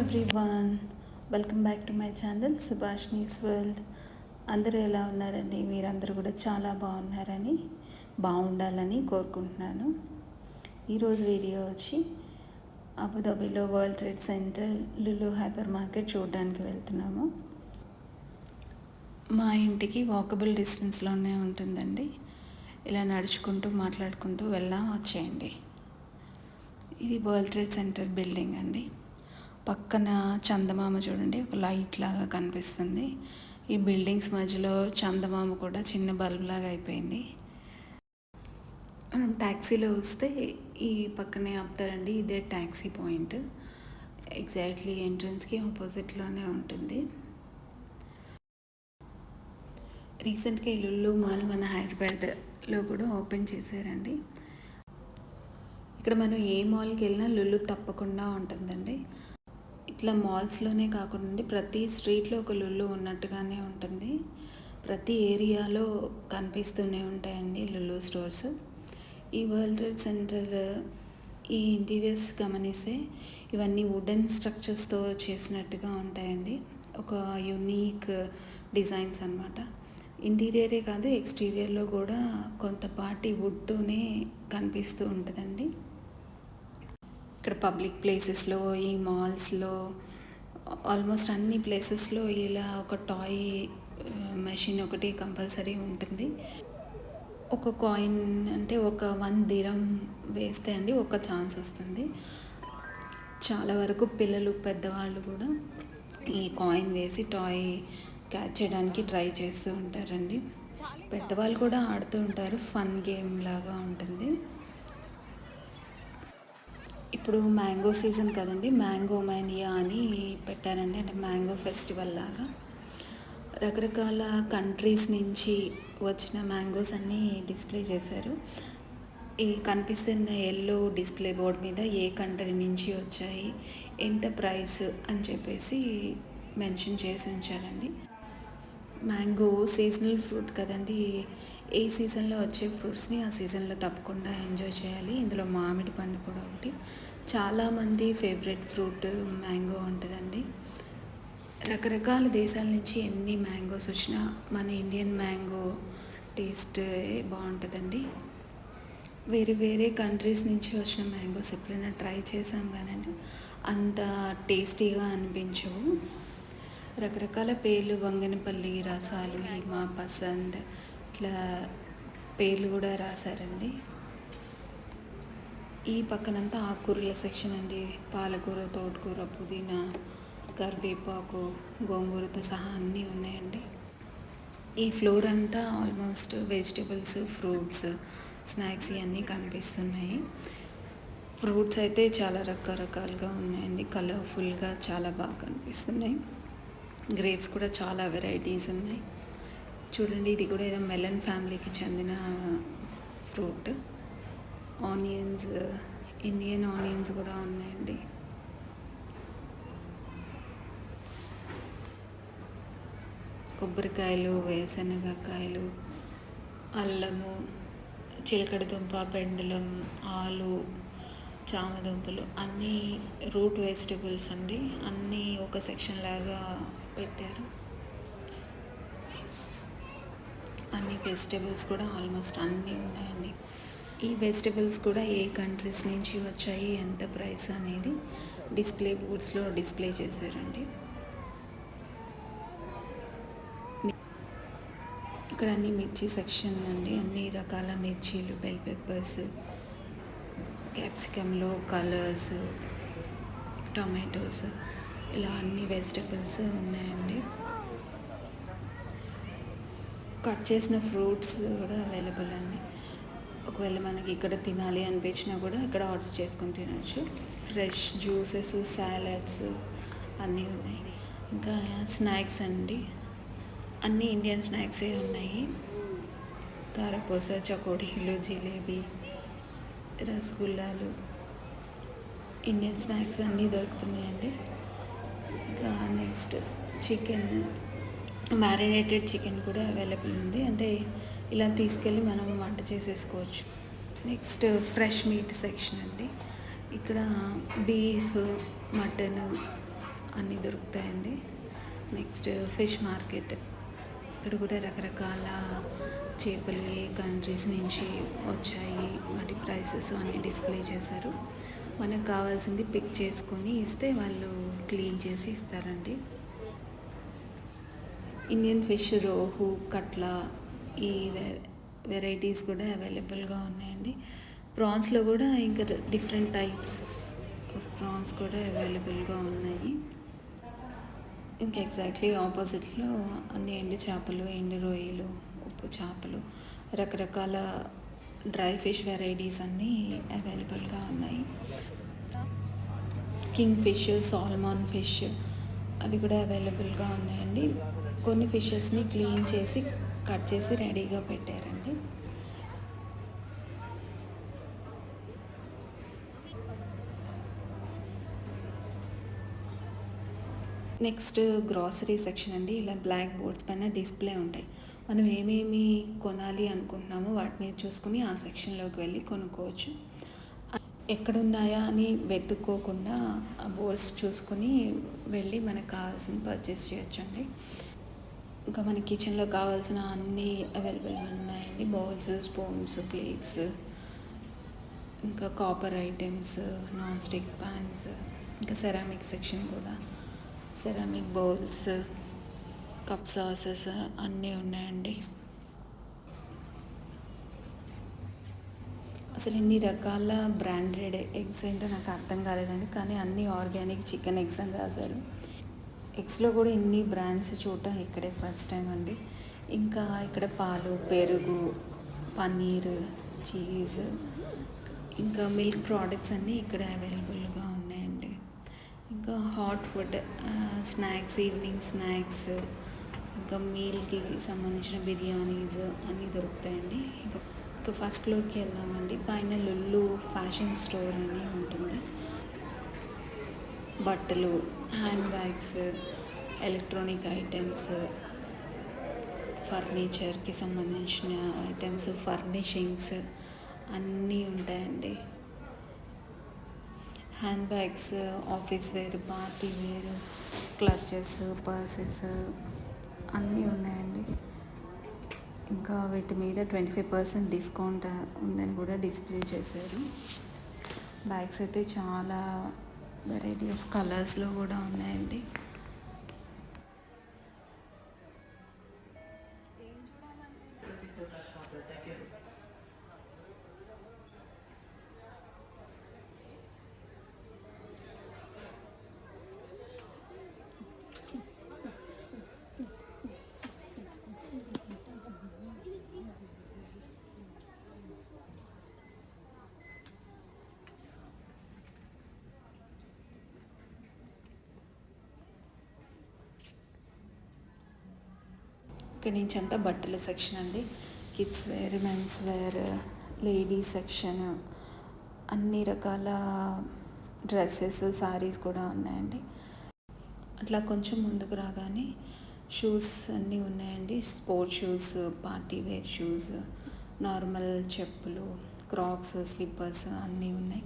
Everyone, welcome back to my channel Subhashini's world. అందరూ ఎలా ఉన్నారండి? మీరందరూ కూడా చాలా బాగుండాలని కోరుకుంటున్నాను. ఈరోజు వీడియో వచ్చి అబుదాబిలో world trade centre Lulu hyper market చూడడానికి వెళ్తున్నాము. మా ఇంటికి వాకబుల్ డిస్టెన్స్లోనే ఉంటుందండి. ఇలా నడుచుకుంటూ మాట్లాడుకుంటూ వచ్చేయండి. ఇది వరల్డ్ ట్రేడ్ సెంటర్ బిల్డింగ్ అండి. పక్కన చందమామ చూడండి, ఒక లైట్ లాగా కనిపిస్తుంది. ఈ బిల్డింగ్స్ మధ్యలో చందమామ కూడా చిన్న బల్బ్ లాగా అయిపోయింది. మనం ట్యాక్సీలో వస్తే ఈ పక్కనే ఆపుతారండి. ఇదే ట్యాక్సీ పాయింట్. ఎగ్జాక్ట్లీ ఎంట్రన్స్కి ఆపోజిట్లోనే ఉంటుంది. రీసెంట్గా ఈ లులు మాల్ మన హైదరాబాద్లో కూడా ఓపెన్ చేశారండి. ఇక్కడ మనం ఏ మాల్కి వెళ్ళినా లులు తప్పకుండా ఉంటుందండి. ఇట్లా మాల్స్లోనే కాకుండా ప్రతి స్ట్రీట్లో ఒక లులు ఉన్నట్టుగానే ఉంటుంది. ప్రతి ఏరియాలో కనిపిస్తూనే ఉంటాయండి లులు స్టోర్స్. ఈ వరల్డ్ ట్రేడ్ సెంటర్ ఈ ఇంటీరియర్స్ గమనిస్తే ఇవన్నీ వుడెన్ స్ట్రక్చర్స్తో చేసినట్టుగా ఉంటాయండి. ఒక యునీక్ డిజైన్స్ అన్నమాట. ఇంటీరియరే కాదు, ఎక్స్టీరియర్లో కూడా కొంతపాటి వుడ్తోనే కనిపిస్తూ ఉంటుందండి. ఇక్కడ పబ్లిక్ ప్లేసెస్లో, ఈ మాల్స్లో, ఆల్మోస్ట్ అన్ని ప్లేసెస్లో ఇలా ఒక టాయ్ మెషిన్ ఒకటి కంపల్సరీ ఉంటుంది. ఒక కాయిన్ అంటే ఒక 1 దిరం వేస్తే అండి ఒక ఛాన్స్ వస్తుంది. చాలా వరకు పిల్లలు, పెద్దవాళ్ళు కూడా ఈ కాయిన్ వేసి టాయ్ క్యాచ్ చేయడానికి ట్రై చేస్తూ ఉంటారండి. పెద్దవాళ్ళు కూడా ఆడుతూ ఉంటారు. ఫన్ గేమ్ లాగా ఉంటుంది. ఇప్పుడు మ్యాంగో సీజన్ కదండి, మ్యాంగో మ్యానియా అని పెట్టారండి. అంటే మ్యాంగో ఫెస్టివల్ లాగా రకరకాల కంట్రీస్ నుంచి వచ్చిన మ్యాంగోస్ అన్నీ డిస్ప్లే చేశారు. ఈ కనిపిస్తున్న ఎల్లో డిస్ప్లే బోర్డ్ మీద ఏ కంట్రీ నుంచి వచ్చాయి, ఎంత ప్రైస్ అని చెప్పేసి మెన్షన్ చేసి ఉంచారండి. మ్యాంగో సీజనల్ ఫ్రూట్ కదండి. ఏ సీజన్లో వచ్చే ఫ్రూట్స్ని ఆ సీజన్లో తప్పకుండా ఎంజాయ్ చేయాలి. ఇందులో మామిడి పండు కూడా ఒకటి. చాలామంది ఫేవరెట్ ఫ్రూట్ మ్యాంగో ఉంటుందండి. రకరకాల దేశాల నుంచి ఎన్ని మ్యాంగోస్ వచ్చినా మన ఇండియన్ మ్యాంగో టేస్ట్ బాగుంటుందండి. వేరే వేరే కంట్రీస్ నుంచి వచ్చిన మ్యాంగోస్ ఎప్పుడైనా ట్రై చేసాం కానండి అంత టేస్టీగా అనిపించవు. రకరకాల పేర్లు, వంగనపల్లి, రసాలు, హిమా, పసంద్, ఇట్లా పేర్లు కూడా రాశారండి. ఈ పక్కనంతా ఆకుకూరల సెక్షన్ అండి. పాలకూర, తోటకూర, పుదీనా, కరివేపాకు, గోంగూరతో సహా అన్నీ ఉన్నాయండి. ఈ ఫ్లోర్ అంతా ఆల్మోస్ట్ వెజిటబుల్స్, ఫ్రూట్స్, స్నాక్స్ ఇవన్నీ కనిపిస్తున్నాయి. ఫ్రూట్స్ అయితే చాలా రకరకాలుగా ఉన్నాయండి. కలర్ఫుల్గా చాలా బాగా కనిపిస్తున్నాయి. గ్రేప్స్ కూడా చాలా వెరైటీస్ ఉన్నాయి. చూడండి, ఇది కూడా ఏదో మెలన్ ఫ్యామిలీకి చెందిన ఫ్రూట్. ఆనియన్స్, ఇండియన్ ఆనియన్స్ కూడా ఉన్నాయండి. కొబ్బరికాయలు, వేరుశనగకాయలు, అల్లము, చిలకడదుంప, పెండలం, ఆలు, చామదుంపలు, అన్నీ రూట్ వెజిటబుల్స్ అండి. అన్నీ ఒక సెక్షన్ లాగా పెట్టారు. అన్ని వెజిటబుల్స్ కూడా ఆల్మోస్ట్ అన్నీ ఉన్నాయండి. ఈ వెజిటబుల్స్ కూడా ఏ కంట్రీస్ నుంచి వచ్చాయి, ఎంత ప్రైస్ అనేది డిస్ప్లే బోర్డ్స్లో డిస్ప్లే చేశారండి. ఇక్కడ అన్ని మిర్చి సెక్షన్ అండి. అన్ని రకాల మిర్చీలు, బెల్ పెప్పర్స్, క్యాప్సికమ్లో కలర్స్, టొమాటోస్, ఇలా అన్ని వెజిటబుల్స్ ఉన్నాయండి. కట్ చేసిన ఫ్రూట్స్ కూడా అవైలబుల్ అండి. ఒకవేళ మనకి ఇక్కడ తినాలి అనిపించినా కూడా ఇక్కడ ఆర్డర్ చేసుకొని తినచ్చు. ఫ్రెష్ జ్యూసెస్, సాలడ్స్ అన్నీ ఉన్నాయి. ఇంకా స్నాక్స్ అండి, అన్నీ ఇండియన్ స్నాక్సే ఉన్నాయి. కారపూస, చకోడీలు, జిలేబీ, రసగుల్లాలు, ఇండియన్ స్నాక్స్ అన్నీ దొరుకుతున్నాయండి. ఇంకా నెక్స్ట్ చికెన్, మ్యారినేటెడ్ చికెన్ కూడా అవైలబుల్ ఉంది. అంటే ఇలా తీసుకెళ్ళి మనం వంట చేసేసుకోవచ్చు. నెక్స్ట్ ఫ్రెష్ మీట్ సెక్షన్ అండి. ఇక్కడ బీఫ్, మటన్, అన్నీ దొరుకుతాయండి. Next fish market. ఇక్కడ కూడా రకరకాల చేపలు ఏ కంట్రీస్ నుంచి వచ్చాయి, వాటి ప్రైసెస్ అన్నీ డిస్ప్లే చేశారు. మనకు కావాల్సింది పిక్ చేసుకొని ఇస్తే వాళ్ళు క్లీన్ చేసి ఇస్తారండి. ఇండియన్ ఫిష్, రోహు, కట్లా ఈ వెరైటీస్ కూడా అవైలబుల్గా ఉన్నాయండి. ప్రాన్స్లో కూడా ఇంకా డిఫరెంట్ టైప్స్ ఆఫ్ ప్రాన్స్ కూడా అవైలబుల్గా ఉన్నాయి. ఇంకా ఎగ్జాక్ట్లీ ఆపోజిట్లో అన్ని ఎండు చేపలు, ఎండు రొయ్యలు, ఉప్పు చేపలు, రకరకాల డ్రై ఫిష్ వెరైటీస్ అన్నీ అవైలబుల్గా ఉన్నాయి. కింగ్ ఫిష్, సాల్మాన్ ఫిష్ అవి కూడా అవైలబుల్గా ఉన్నాయండి. కొన్ని ఫిషెస్ని క్లీన్ చేసి కట్ చేసి రెడీగా పెట్టారండి. నెక్స్ట్ గ్రాసరీ సెక్షన్ అండి. ఇలా బ్లాక్ బోర్డ్స్ పైన డిస్ప్లే ఉంటాయి. మనం ఏమేమి కొనాలి అనుకుంటున్నామో వాటి మీద చూసుకుని ఆ సెక్షన్లోకి వెళ్ళి కొనుక్కోవచ్చు. ఎక్కడున్నాయా అని వెతుక్కోకుండా ఆ బోర్డ్స్ చూసుకుని వెళ్ళి మనకు కావాల్సిన పర్చేస్ చేయొచ్చండి. ఇంకా మన కిచెన్లో కావాల్సిన అన్నీ అవైలబుల్గా ఉన్నాయండి. బౌల్స్, స్పూన్స్, ప్లేట్స్, ఇంకా copper items, non stick fans, ఇంకా సెరామిక్ సెక్షన్ కూడా సెరామిక్ బౌల్స్, కప్ సాసెస్ అన్నీ ఉన్నాయండి. అసలు ఇన్ని రకాల బ్రాండెడ్ ఎగ్స్ ఏంటో నాకు అర్థం కాలేదండి. కానీ అన్నీ ఆర్గానిక్ చికెన్ ఎగ్స్ అని రాశారు. ఎగ్స్లో కూడా ఇన్ని బ్రాండ్స్ చూడటం ఇక్కడే ఫస్ట్ టైం అండి. ఇంకా ఇక్కడ పాలు, పెరుగు, పన్నీర్, చీజ్, ఇంకా మిల్క్ ప్రోడక్ట్స్ అన్నీ ఇక్కడ అవైలబుల్గా ఉన్నాయండి. ఇంకా hot food, snacks, evening snacks, ఇంకా మీల్కి సంబంధించిన బిర్యానీస్ అన్నీ దొరుకుతాయండి. ఇంకా ఫస్ట్ ఫ్లోర్కి వెళ్దామండి. పైన లుల్లు ఫ్యాషన్ స్టోర్ అని ఉంటుంది. బట్టలు, హ్యాండ్ బ్యాగ్స్, ఎలక్ట్రానిక్ ఐటమ్స్, ఫర్నిచర్కి సంబంధించిన ఐటమ్స్, ఫర్నిషింగ్స్ అన్నీ ఉంటాయండి. Hand bags, office wear, party wear, clutches, purses అన్నీ ఉన్నాయండి. ఇంకా వీటి మీద 25% డిస్కౌంట్ ఉందని కూడా డిస్ప్లే చేశారు. బ్యాగ్స్ అయితే చాలా వెరైటీ ఆఫ్ కలర్స్లో కూడా ఉన్నాయండి. ఇక్కడ నుంచి అంతా బట్టల సెక్షన్ అండి. Kids wear, mens wear, ladies section, అన్ని రకాల డ్రెస్సెస్, శారీస్ కూడా ఉన్నాయండి. అట్లా కొంచెం ముందుకు రాగానే షూస్ అన్నీ ఉన్నాయండి. Sports shoes, party wear shoes, normal చెప్పులు, క్రాక్స్, స్లిప్పర్స్ అన్నీ ఉన్నాయి.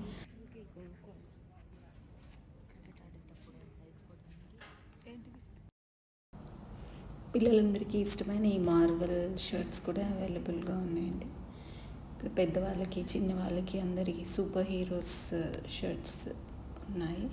పిల్లలందరికీ ఇష్టమైన ఈ మార్బల్ షర్ట్స్ కూడా అవైలబుల్గా ఉన్నాయండి. ఇక్కడ పెద్దవాళ్ళకి, చిన్నవాళ్ళకి అందరికీ సూపర్ హీరోస్ షర్ట్స్ ఉన్నాయి.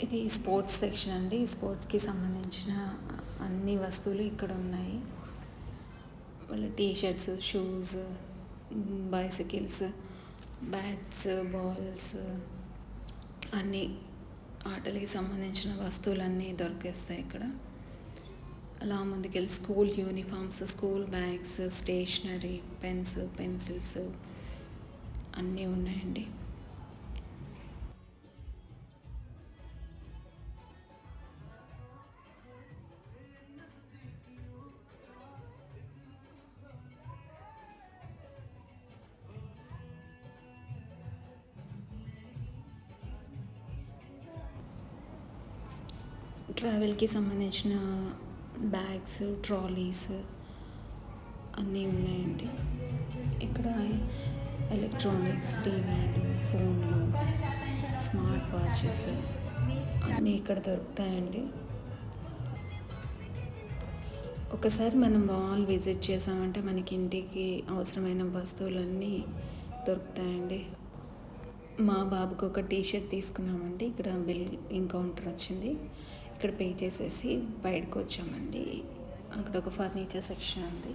ఇది స్పోర్ట్స్ సెక్షన్ అండి. స్పోర్ట్స్కి సంబంధించిన అన్ని వస్తువులు ఇక్కడ ఉన్నాయి. వాళ్ళ T-shirts, shoes, bicycles, bats, balls అన్నీ ఆటలకి సంబంధించిన వస్తువులన్నీ దొరికేస్తాయి ఇక్కడ. అలా ముందుకెళ్ళి school uniforms, school bags, stationery, pens, pencils అన్నీ ఉన్నాయండి. ట్రావెల్కి సంబంధించిన బ్యాగ్స్, ట్రాలీస్ అన్నీ ఉన్నాయండి. ఇక్కడ ఎలక్ట్రానిక్స్, టీవీలు, ఫోన్లు, స్మార్ట్ వాచెస్ అన్నీ ఇక్కడ దొరుకుతాయండి. ఒకసారి మనం మాల్ విజిట్ చేసామంటే మనకి ఇంటికి అవసరమైన వస్తువులన్నీ దొరుకుతాయండి. మా బాబుకి ఒక టీషర్ట్ తీసుకున్నామండి. ఇక్కడ బిల్ కౌంటర్ వచ్చింది. ఇక్కడ పే చేసేసి బయటకు వచ్చామండి. అక్కడ ఒక ఫర్నిచర్ సెక్షన్ ఉంది.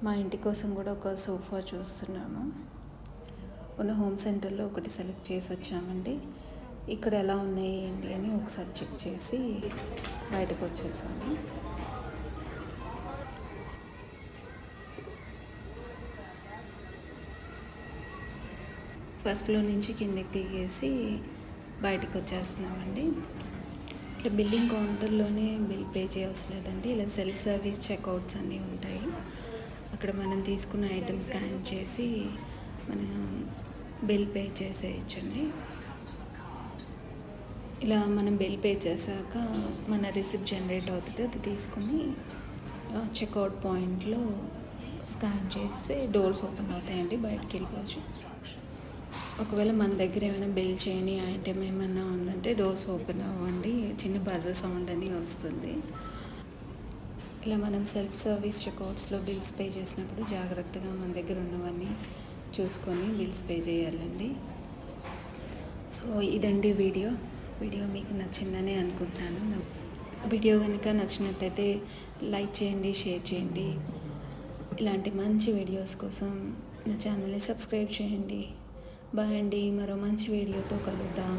మా ఇంటి కోసం కూడా ఒక సోఫా చూస్తున్నాము. ఉన్న హోమ్ సెంటర్లో ఒకటి సెలెక్ట్ చేసి వచ్చామండి. ఇక్కడ ఎలా ఉన్నాయి ఏంటి అని ఒకసారి చెక్ చేసి బయటకు వచ్చేసాము. ఫస్ట్ ఫ్లోర్ నుంచి కిందకి దిగేసి బయటకు వచ్చేస్తున్నామండి. ఇట్లా బిల్లింగ్ కౌంటర్లోనే బిల్ పే చేయవలసిన లేదండి. ఇలా సెల్ఫ్ సర్వీస్ చెక్అవుట్స్ అన్నీ ఉంటాయి. అక్కడ మనం తీసుకున్న ఐటమ్ స్కాన్ చేసి మనం బిల్ పే చేసేయచ్చండి. ఇలా మనం బిల్ పే చేశాక మన రిసిప్ట్ జనరేట్ అవుతుంది. అది తీసుకుని చెక్అవుట్ పాయింట్లో స్కాన్ చేస్తే డోర్స్ ఓపెన్ అవుతాయండి. బయటికి వెళ్ళిపోవచ్చు. ఒకవేళ మన దగ్గర ఏమైనా బిల్ చేయని ఐటెం ఏమైనా ఉందంటే డోర్స్ ఓపెన్ అవ్వండి, చిన్న బజర్ సౌండ్ అని వస్తుంది. ఇలా మనం సెల్ఫ్ సర్వీస్ చెక్అవుట్స్లో బిల్స్ పే చేసినప్పుడు జాగ్రత్తగా మన దగ్గర ఉన్నవన్నీ చూసుకొని బిల్స్ పే చేయాలండి. సో ఇదండి వీడియో మీకు నచ్చిందని అనుకుంటున్నాను. వీడియో కనుక నచ్చినట్టయితే లైక్ చేయండి, షేర్ చేయండి. ఇలాంటి మంచి వీడియోస్ కోసం నా ఛానల్ని సబ్స్క్రైబ్ చేయండి. బాయ్ అండి. మరో మంచి వీడియోతో కలుద్దాం.